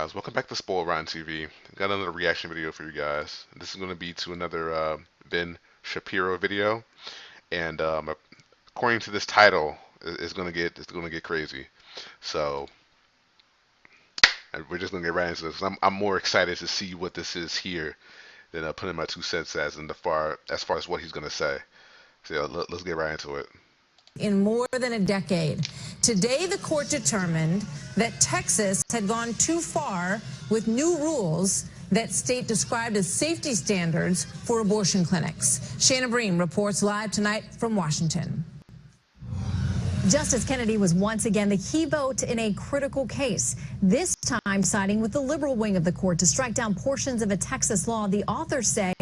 guys? Welcome back to Spoil Rotten TV. Got another reaction video for you guys. This is going to be to another Ben Shapiro video, and according to this title, it's going to get crazy. So we're just going to get right into this. I'm more excited to see what this is here than putting my 2 cents as far as what he's going to say. So yeah, let's get right into it. In more than a decade. Today, the court determined that Texas had gone too far with new rules that state described as safety standards for abortion clinics. Shannon Bream reports live tonight from Washington. Justice Kennedy was once again the key vote in a critical case, this time siding with the liberal wing of the court to strike down portions of a Texas law the authors say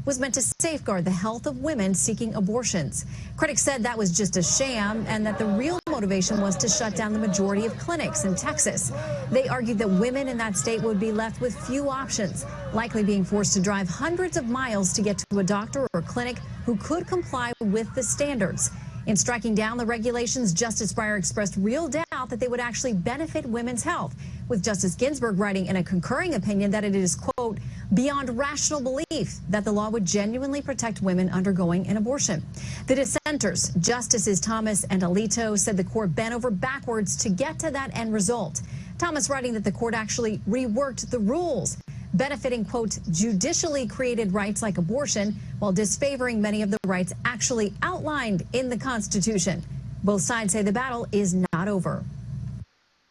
was meant to safeguard the health of women seeking abortions. Critics said that was just a sham and that the real motivation was to shut down the majority of clinics in Texas. They argued that women in that state would be left with few options, likely being forced to drive hundreds of miles to get to a doctor or clinic who could comply with the standards. In striking down the regulations, Justice Breyer expressed real doubt that they would actually benefit women's health, with Justice Ginsburg writing in a concurring opinion that it is, quote, beyond rational belief that the law would genuinely protect women undergoing an abortion. The dissenters, Justices Thomas and Alito, said the court bent over backwards to get to that end result. Thomas writing that the court actually reworked the rules, benefiting, quote, judicially created rights like abortion while disfavoring many of the rights actually outlined in the Constitution. Both sides say the battle is not over.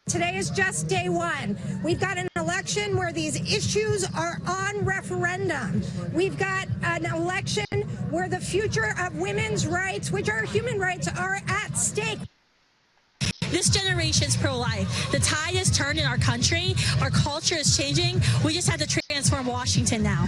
Today is just day one. We've got an election where these issues are on referendum. We've got an election where the future of women's rights, which are human rights, are at stake. This generation's pro-life. The tide has turned in our country. Our culture is changing. We just have to transform Washington now.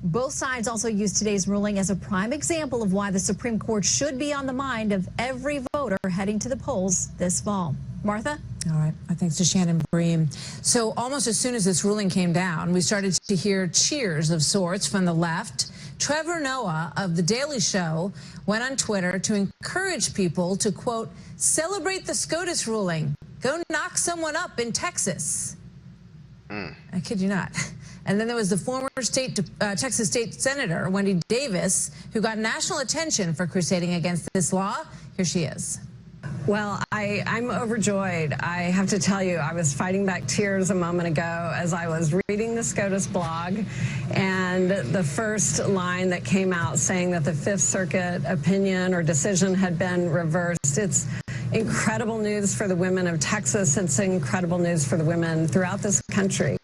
Both sides also used today's ruling as a prime example of why the Supreme Court should be on the mind of every voter heading to the polls this fall. Martha? All right. Thanks to Shannon Bream. So almost as soon as this ruling came down, we started to hear cheers of sorts from the left. Trevor Noah of The Daily Show went on Twitter to encourage people to, quote, celebrate the SCOTUS ruling. Go knock someone up in Texas. I kid you not. And then there was the former Texas State Senator, Wendy Davis, who got national attention for crusading against this law. Here she is. Well, I'm overjoyed. I have to tell you, I was fighting back tears a moment ago as I was reading the SCOTUS blog, and the first line that came out saying that the Fifth Circuit opinion or decision had been reversed. It's incredible news for the women of Texas. It's incredible news for the women throughout this country.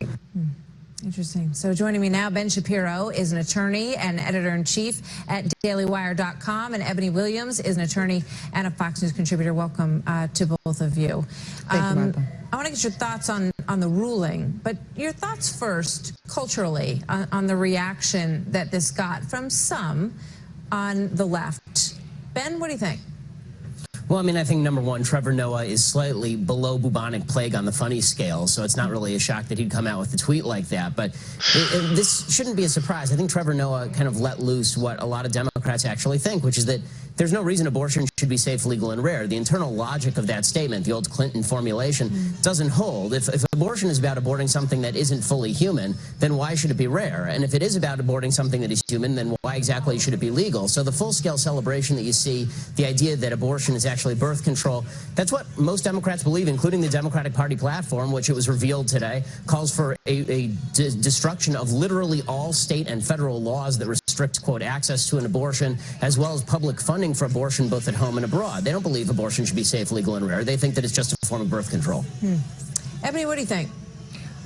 Interesting. So joining me now, Ben Shapiro is an attorney and editor-in-chief at dailywire.com, and Ebony Williams is an attorney and a Fox News contributor. Welcome to both of you. Thank you, Martha. I want to get your thoughts on the ruling, but your thoughts first, culturally, on the reaction that this got from some on the left. Ben, what do you think? Well, I mean, I think, number one, Trevor Noah is slightly below bubonic plague on the funny scale, so it's not really a shock that he'd come out with a tweet like that. But this shouldn't be a surprise. I think Trevor Noah kind of let loose what a lot of Democrats actually think, which is that there's no reason abortion should be safe, legal, and rare. The internal logic of that statement, the old Clinton formulation, doesn't hold. If abortion is about aborting something that isn't fully human, then why should it be rare? And if it is about aborting something that is human, then why exactly should it be legal? So the full-scale celebration that you see, the idea that abortion is actually birth control, that's what most Democrats believe, including the Democratic Party platform, which it was revealed today, calls for a destruction of literally all state and federal laws that restrict, quote, access to an abortion, as well as public funding for abortion both at home and abroad. They don't believe abortion should be safe, legal, and rare. They think that it's just a form of birth control. Ebony, what do you think?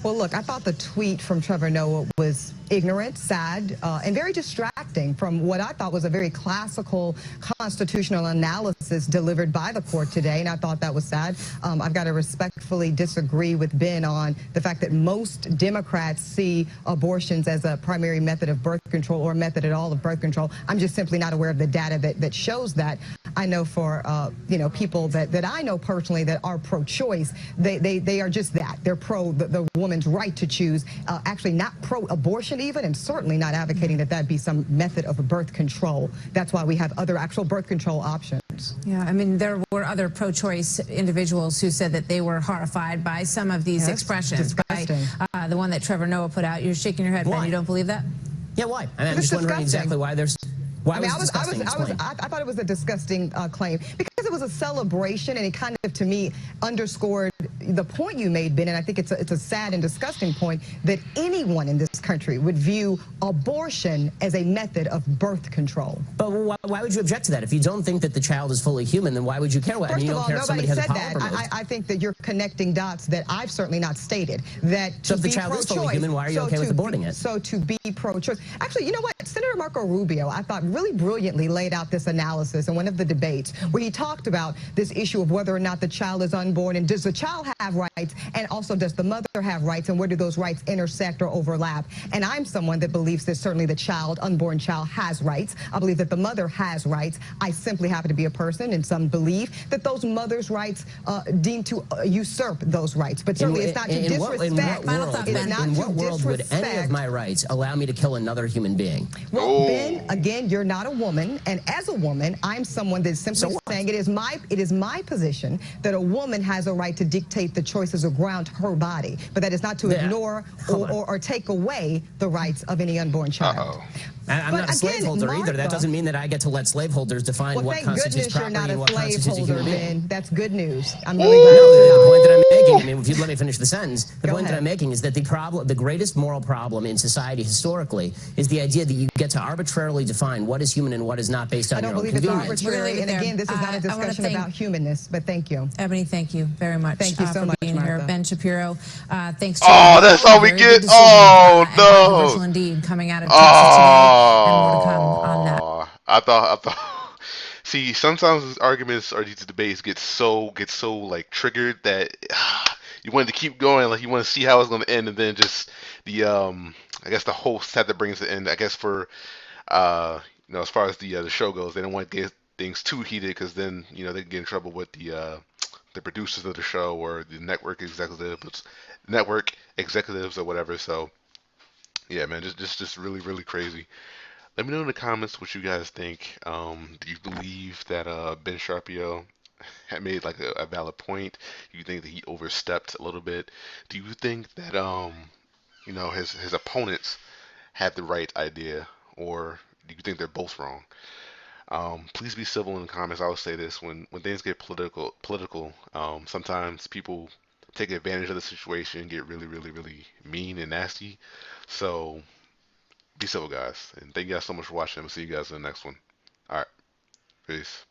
Well, look, I thought the tweet from Trevor Noah was ignorant, sad, and very distracting from what I thought was a very classical constitutional analysis delivered by the court today, and I thought that was sad. I've got to respectfully disagree with Ben on the fact that most Democrats see abortions as a primary method of birth control or method at all of birth control. I'm just simply not aware of the data that shows that. I know for, people that I know personally that are pro-choice, they are just that. They're pro the woman's right to choose, actually not pro-abortion even, and certainly not advocating that be some method of birth control. That's why we have other actual birth control options. words. Yeah, I mean, there were other pro-choice individuals who said that they were horrified by some of these expressions. Disgusting. By the one that Trevor Noah put out. You're shaking your head, Ben. You don't believe that? Yeah, why? I mean, I'm just wondering exactly why there's. Why was it disgusting? I thought it was a disgusting claim because it was a celebration, and it kind of, to me, underscored the point you made, Ben, and I think it's a sad and disgusting point that anyone in this country would view abortion as a method of birth control. But why would you object to that? If you don't think that the child is fully human, then why would you care? First I mean, you don't of all, care if somebody nobody has a said polyp that. removed. I think that you're connecting dots that I've certainly not stated. That So if the child is fully human, why are you okay with aborting it? So to be pro-choice. Actually, you know what? Senator Marco Rubio, I thought, really brilliantly laid out this analysis in one of the debates where he talked about this issue of whether or not the child is unborn, and does the child have rights, and also does the mother have rights, and where do those rights intersect or overlap. And I'm someone that believes that certainly the child, unborn child, has rights. I believe that the mother has rights. I simply happen to be a person, and some believe that those mothers' rights deem to usurp those rights. But certainly it's not to disrespect. In what world would any of my rights allow me to kill another human being? Well, Ben, again, you're not a woman, and as a woman, I'm someone that's simply saying it is my position that a woman has a right to dictate the choices around her body, but that is not to ignore or take away the rights of any unborn child. I'm not a slaveholder either. That doesn't mean that I get to let slaveholders define what constitutes property and what constitutes a human being. That's good news. I'm really glad. No, the point that I'm making, I mean, if you'd let me finish the sentence, the point that I'm making is that the greatest moral problem in society historically is the idea that you get to arbitrarily define what is human and what is not based on your own convenience. I don't believe it's arbitrary, and again, this is not a discussion about humanness, but thank you. Ebony, thank you very much. Thank you so much, being here. Martha. Ben Shapiro, thanks to Oh, that's all we get? Oh, no. Controversial indeed, coming out of Texas today, and more to come on that. I thought. See, sometimes these arguments or these debates get so like triggered that you want to keep going, like you want to see how it's going to end, and then just the I guess the host had to bring us to the end. I guess for as far as the show goes, they don't want to get things too heated because then they can get in trouble with the producers of the show or the network executives or whatever. So yeah, man, just really really crazy. Let me know in the comments what you guys think. Do you believe that Ben Shapiro had made like a valid point? Do you think that he overstepped a little bit? Do you think that his opponents had the right idea, or do you think they're both wrong? Please be civil in the comments. I always say this: when things get political, sometimes people take advantage of the situation, get really, really, really mean and nasty. So be civil, guys. And thank you guys so much for watching. We'll see you guys in the next one. All right. Peace.